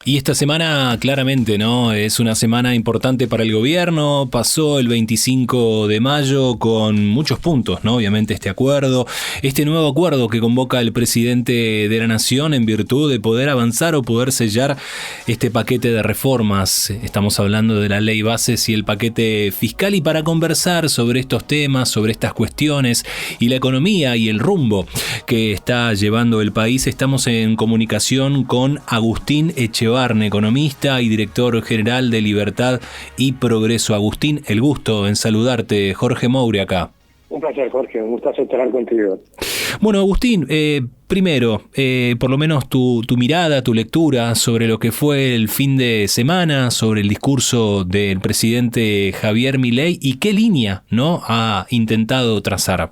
Y esta semana claramente, ¿no? Es una semana importante para el gobierno. Pasó el 25 de mayo con muchos puntos, ¿no? Obviamente este nuevo acuerdo que convoca el presidente de la Nación en virtud de poder avanzar o poder sellar este paquete de reformas. Estamos hablando de la ley bases y el paquete fiscal, y para conversar sobre estos temas, sobre estas cuestiones y la economía y el rumbo que está llevando el país, estamos en comunicación con Agustín Echevarne, economista y director general de Libertad y Progreso. Agustín, el gusto en saludarte. Jorge Moure acá. Un placer, Jorge, un gustazo estar contigo. Bueno, Agustín, primero, por lo menos tu mirada, tu lectura sobre lo que fue el fin de semana, sobre el discurso del presidente Javier Milei y qué línea, ¿no?, ha intentado trazar.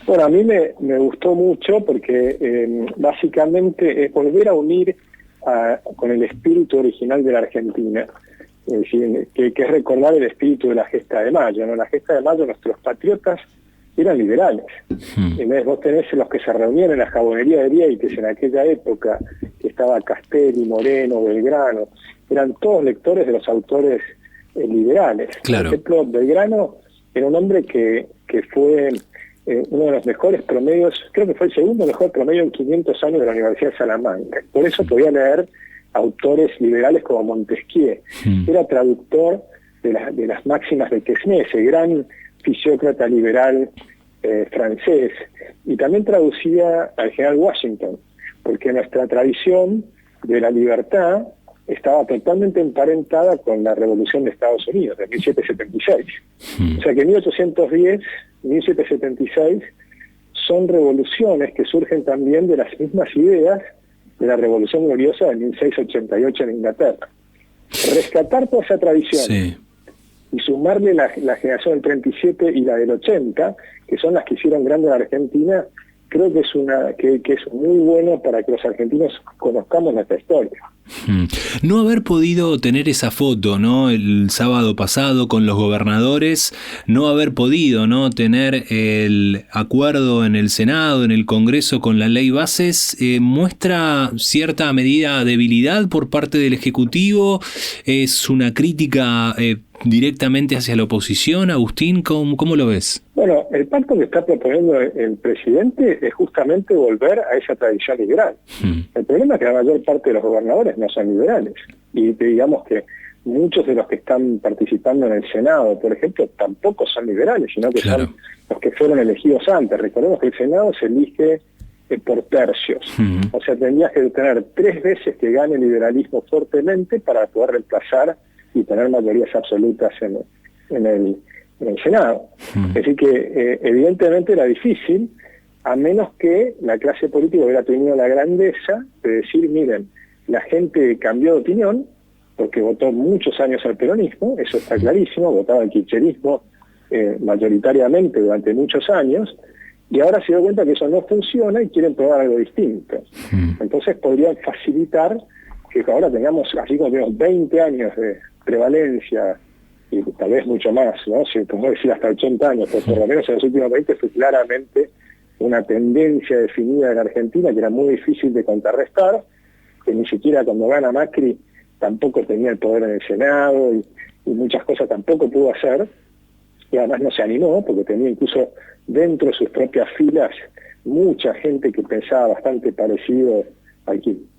Bueno, a mí me gustó mucho porque básicamente es volver a unir con el espíritu original de la Argentina, es decir, que es recordar el espíritu de la Gesta de Mayo, ¿no? La Gesta de Mayo, nuestros patriotas eran liberales. En vez vos tenés los que se reunían en la jabonería de Vieites en aquella época, que estaba Castelli, Moreno, Belgrano, eran todos lectores de los autores liberales. Claro. Por ejemplo, Belgrano era un hombre que fue uno de los mejores promedios, creo que fue el segundo mejor promedio en 500 años de la Universidad de Salamanca. Por eso podía leer autores liberales como Montesquieu. Era traductor de las máximas de Quesnay, ese gran fisiócrata liberal francés, y también traducía al general Washington, porque nuestra tradición de la libertad estaba totalmente emparentada con la Revolución de Estados Unidos, de 1776. O sea que 1810, 1776 son revoluciones que surgen también de las mismas ideas de la Revolución Gloriosa de 1688 en Inglaterra. Rescatar toda esa tradición, sí, y sumarle la generación del 37 y la del 80, que son las que hicieron grande a la Argentina, creo que es muy bueno para que los argentinos conozcamos nuestra historia. No haber podido tener esa foto, ¿no?, el sábado pasado con los gobernadores, no haber podido, ¿no?, tener el acuerdo en el Senado, en el Congreso con la ley bases, muestra cierta medida de debilidad por parte del Ejecutivo. Es una crítica directamente hacia la oposición. Agustín, ¿cómo lo ves? Bueno, el pacto que está proponiendo el presidente es justamente volver a esa tradición liberal. El problema es que la mayor parte de los gobernadores no son liberales. Y digamos que muchos de los que están participando en el Senado, por ejemplo, tampoco son liberales, sino que son los que fueron elegidos antes. Recordemos que el Senado se elige por tercios. O sea, tendrías que tener 3 veces que gane el liberalismo fuertemente para poder reemplazar y tener mayorías absolutas en el Senado. Así que evidentemente era difícil, a menos que la clase política hubiera tenido la grandeza de decir, miren, la gente cambió de opinión, porque votó muchos años al peronismo, eso está clarísimo, votaba al kirchnerismo mayoritariamente durante muchos años, y ahora se dio cuenta que eso no funciona y quieren probar algo distinto. Entonces podrían facilitar que ahora tengamos, así como tenemos 20 años de prevalencia, y tal vez mucho más, ¿no? Si podemos decir hasta 80 años, pero por lo menos en los últimos 20 fue claramente una tendencia definida en Argentina que era muy difícil de contrarrestar, que ni siquiera cuando gana Macri tampoco tenía el poder en el Senado y muchas cosas tampoco pudo hacer, y además no se animó porque tenía incluso dentro de sus propias filas mucha gente que pensaba bastante parecido al Kirchner.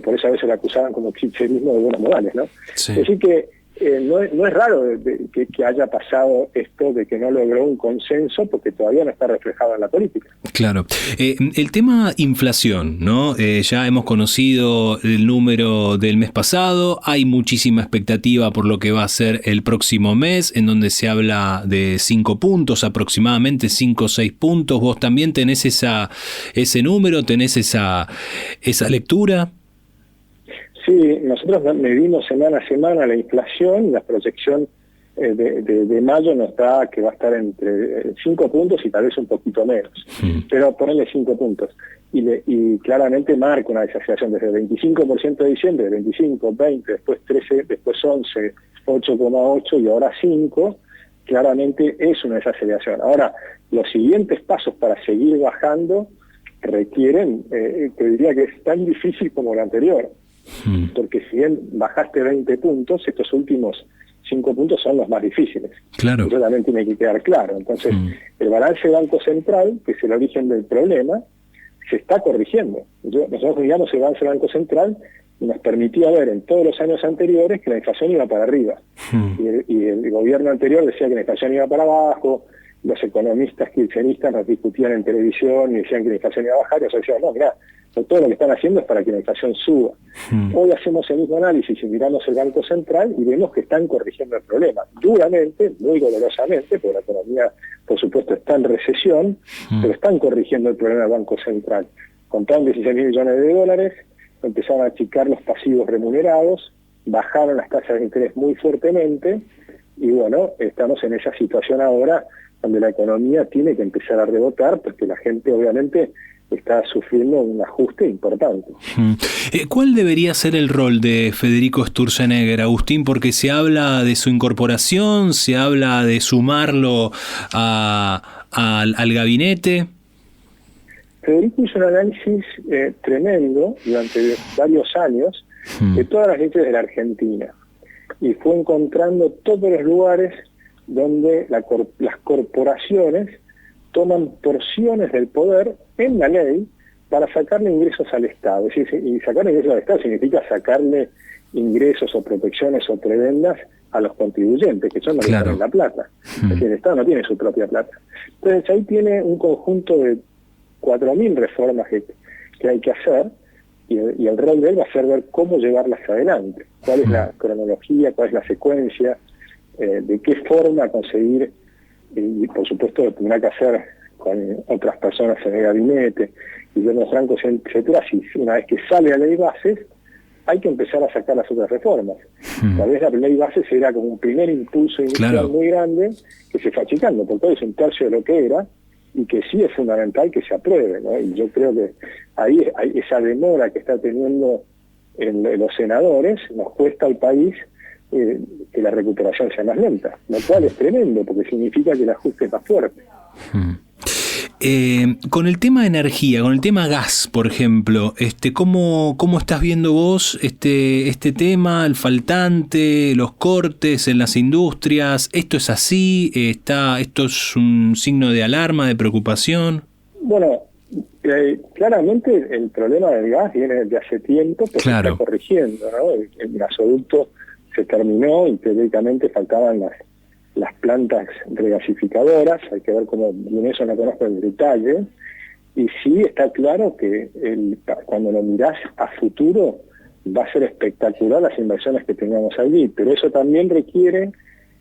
Por eso a veces lo acusaban como kirchnerismo de buenos modales, ¿no? Sí. Así que no es raro que haya pasado esto de que no logró un consenso, porque todavía no está reflejado en la política. Claro. El tema inflación, ¿no? Ya hemos conocido el número del mes pasado, hay muchísima expectativa por lo que va a ser el próximo mes, en donde se habla de 5 puntos, aproximadamente 5 o 6 puntos. ¿Vos también tenés ese número, tenés esa lectura? Sí, nosotros medimos semana a semana la inflación, y la proyección de mayo nos da que va a estar entre 5 puntos y tal vez un poquito menos, pero ponerle 5 puntos. Y claramente marca una desaceleración desde el 25% de diciembre, 25, 20, después 13, después 11, 8,8 y ahora 5, claramente es una desaceleración. Ahora, los siguientes pasos para seguir bajando requieren, te diría que es tan difícil como lo anterior. porque si bien bajaste 20 puntos, estos últimos 5 puntos son los más difíciles. Claro. Eso también tiene que quedar claro. Entonces, el balance Banco Central, que es el origen del problema, se está corrigiendo. Nosotros miramos el balance Banco Central y nos permitía ver en todos los años anteriores que la inflación iba para arriba. Y el gobierno anterior decía que la inflación iba para abajo, los economistas kirchneristas nos discutían en televisión y decían que la inflación iba a bajar, y nosotros decíamos, no, mirá, todo lo que están haciendo es para que la inflación suba. Hoy hacemos el mismo análisis y miramos el Banco Central y vemos que están corrigiendo el problema, duramente, muy dolorosamente, porque la economía, por supuesto, está en recesión, pero están corrigiendo el problema del Banco Central. Compraron 16.000 millones de dólares, empezaron a achicar los pasivos remunerados, bajaron las tasas de interés muy fuertemente, y bueno, estamos en esa situación ahora donde la economía tiene que empezar a rebotar, porque la gente obviamente está sufriendo un ajuste importante. ¿Cuál debería ser el rol de Federico Sturzenegger, Agustín? Porque se habla de su incorporación, se habla de sumarlo al gabinete. Federico hizo un análisis tremendo durante varios años de todas las leyes de la Argentina y fue encontrando todos los lugares donde las corporaciones toman porciones del poder en la ley para sacarle ingresos al Estado. Es decir, y sacarle ingresos al Estado significa sacarle ingresos o protecciones o prebendas a los contribuyentes, que son los que ponen la plata. Es decir, el Estado no tiene su propia plata. Entonces ahí tiene un conjunto de 4.000 reformas que hay que hacer, y el rol de él va a ser ver cómo llevarlas adelante, cuál es la cronología, cuál es la secuencia, de qué forma conseguir, y por supuesto lo tendrá que hacer con otras personas en el gabinete, Guillermo Franco, etcétera. Si una vez que sale a ley bases, hay que empezar a sacar las otras reformas. Tal vez la ley bases será como un primer impulso inicial muy grande, que se fue achicando, porque hoy es un tercio de lo que era, y que sí es fundamental que se apruebe, ¿no? Y yo creo que ahí esa demora que está teniendo los senadores nos cuesta al país que la recuperación sea más lenta, lo cual es tremendo, porque significa que el ajuste es más fuerte. Con el tema energía, con el tema gas, por ejemplo, ¿cómo estás viendo vos este tema, el faltante, los cortes en las industrias? ¿Esto es así? ¿Esto es un signo de alarma, de preocupación? Bueno, claramente el problema del gas viene desde hace tiempo, pero se está corrigiendo, ¿no? El gasoducto se terminó y teóricamente faltaban las plantas regasificadoras, hay que ver cómo, en eso no conozco el detalle, y sí está claro que cuando lo mirás a futuro va a ser espectacular las inversiones que tengamos allí, pero eso también requiere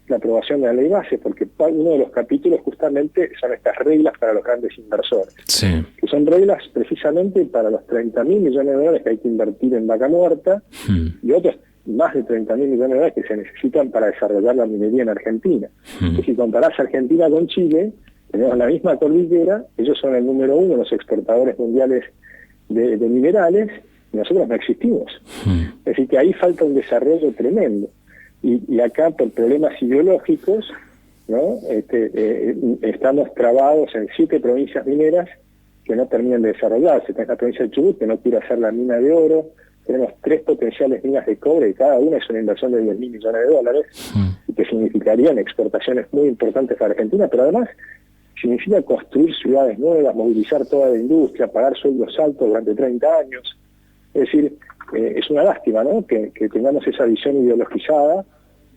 la aprobación de la ley base, porque uno de los capítulos justamente son estas reglas para los grandes inversores, que son reglas precisamente para los 30.000 millones de dólares que hay que invertir en Vaca Muerta, y otros más de 30.000 millones de dólares que se necesitan para desarrollar la minería en Argentina. Y si comparás Argentina con Chile, tenemos la misma cordillera, ellos son el número 1 los exportadores mundiales de minerales, y nosotros no existimos. Es decir, que ahí falta un desarrollo tremendo. Y acá, por problemas ideológicos, ¿no? Estamos trabados en 7 provincias mineras que no terminan de desarrollarse. Está en la provincia de Chubut, que no quiere hacer la mina de oro. Tenemos 3 potenciales minas de cobre, y cada una es una inversión de 10.000 millones de dólares, y que significarían exportaciones muy importantes para Argentina, pero además significa construir ciudades nuevas, movilizar toda la industria, pagar sueldos altos durante 30 años. Es decir, es una lástima, ¿no?, que tengamos esa visión ideologizada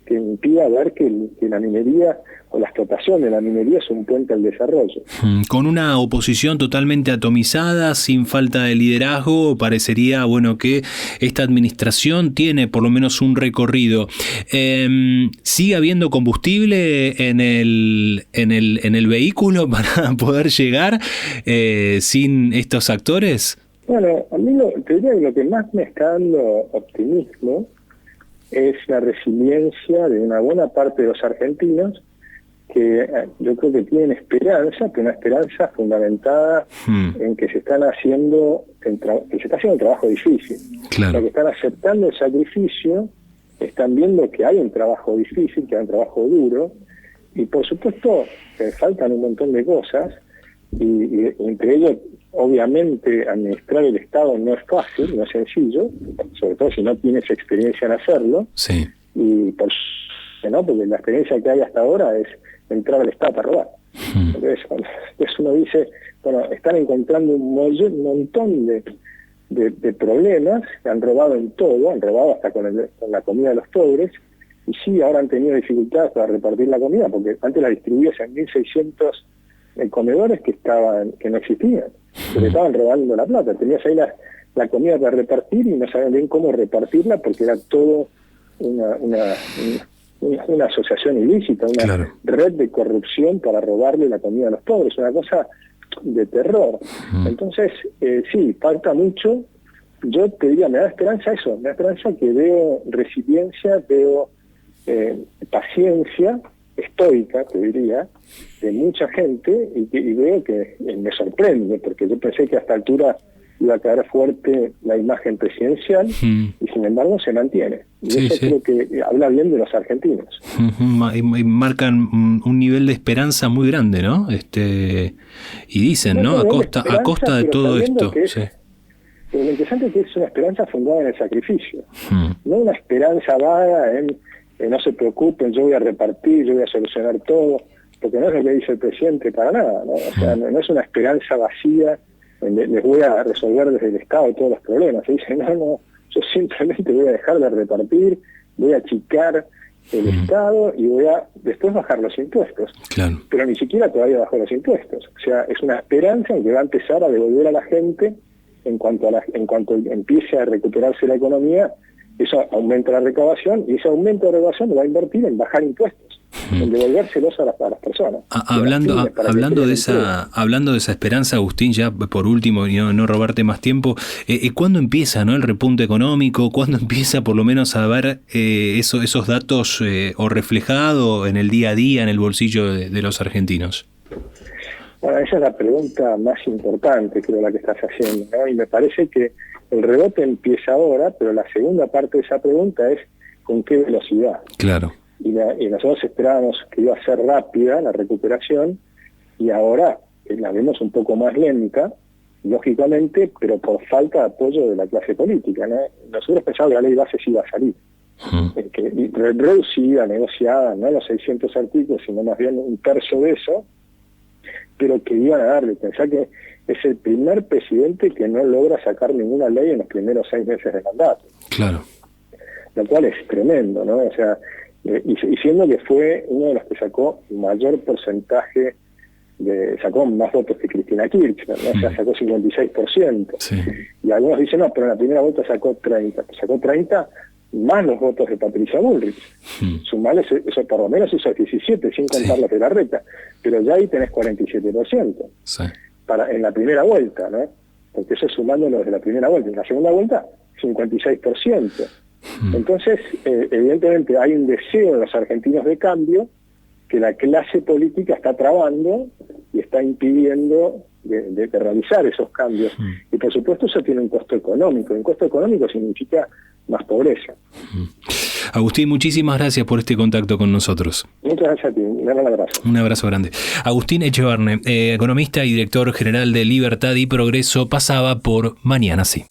que impida ver que la minería o la explotación de la minería es un puente al desarrollo. Con una oposición totalmente atomizada, sin falta de liderazgo, parecería que esta administración tiene por lo menos un recorrido. ¿Sigue habiendo combustible en el vehículo para poder llegar sin estos actores? Bueno, a mí te diría que lo que más me está dando optimismo es la resiliencia de una buena parte de los argentinos, que yo creo que tienen esperanza, pero una esperanza fundamentada en que se están haciendo un trabajo difícil. Lo que están aceptando el sacrificio, están viendo que hay un trabajo difícil, que hay un trabajo duro, y por supuesto faltan un montón de cosas, y entre ellos obviamente administrar el Estado no es fácil, no es sencillo, sobre todo si no tienes experiencia en hacerlo. Sí. Y porque la experiencia que hay hasta ahora es entrar al Estado para robar. Entonces uno dice, bueno, están encontrando un montón de problemas, han robado en todo, han robado hasta con la comida de los pobres, y sí, ahora han tenido dificultades para repartir la comida, porque antes la distribuías en 1.600 comedores que no existían, que le estaban robando la plata. Tenías ahí la comida para repartir y no sabían bien cómo repartirla, porque era todo una asociación ilícita, una red de corrupción para robarle la comida a los pobres, una cosa de terror. Entonces, sí, falta mucho. Yo te diría, me da esperanza eso, me da esperanza que veo resiliencia, veo paciencia estoica, te diría, de mucha gente, y veo que me sorprende, porque yo pensé que a esta altura iba a caer fuerte la imagen presidencial, y sin embargo se mantiene. Y eso creo que habla bien de los argentinos. Y marcan un nivel de esperanza muy grande, ¿no? Y dicen, ¿no? A costa de todo esto. Pero lo interesante es que es una esperanza fundada en el sacrificio, no una esperanza vaga en no se preocupen, yo voy a repartir, yo voy a solucionar todo, porque no es lo que dice el presidente para nada, ¿no? O sea, no es una esperanza vacía, les voy a resolver desde el Estado todos los problemas. Se dice, no, yo simplemente voy a dejar de repartir, voy a achicar el Estado y voy a después bajar los impuestos. Claro. Pero ni siquiera todavía bajó los impuestos. O sea, es una esperanza en que va a empezar a devolver a la gente en cuanto empiece a recuperarse la economía. Eso aumenta la recaudación, y ese aumento de recaudación lo va a invertir en bajar impuestos, en devolvérselos a las personas. Hablando de esa esperanza, Agustín, ya por último, y no robarte más tiempo, ¿cuándo empieza, ¿no?, el repunte económico? ¿Cuándo empieza por lo menos a ver esos datos o reflejado en el día a día, en el bolsillo de los argentinos? Bueno, esa es la pregunta más importante, creo, la que estás haciendo, ¿no? Y me parece que el rebote empieza ahora, pero la segunda parte de esa pregunta es ¿con qué velocidad? Claro. Y nosotros esperábamos que iba a ser rápida la recuperación, y ahora la vemos un poco más lenta, lógicamente, pero por falta de apoyo de la clase política, ¿no? Nosotros pensábamos que la ley de bases iba a salir, reducida, negociada, no los 600 artículos, sino más bien un tercio de eso, pero que iban a darle. Pensá que es el primer presidente que no logra sacar ninguna ley en los primeros 6 meses de mandato. Claro. Lo cual es tremendo, ¿no? O sea, y siendo que fue uno de los que sacó mayor porcentaje, sacó más votos que Cristina Kirchner, ¿no? O sea, sacó 56%. Sí. Y algunos dicen, no, pero en la primera vuelta sacó 30. Sacó 30 más los votos de Patricia Bullrich. Sumales, eso por lo menos hizo 17, sin contar los de la reta. Pero ya ahí tenés 47%. Sí. En la primera vuelta, ¿no? Porque eso es sumando los de la primera vuelta. En la segunda vuelta, 56%. Entonces, evidentemente hay un deseo de los argentinos de cambio que la clase política está trabando y está impidiendo de realizar esos cambios. Y por supuesto eso tiene un costo económico. Un costo económico significa más pobreza. Agustín, muchísimas gracias por este contacto con nosotros. Muchas gracias a ti. Un gran abrazo. Un abrazo grande. Agustín Echevarne, economista y director general de Libertad y Progreso, pasaba por Mañana Sí.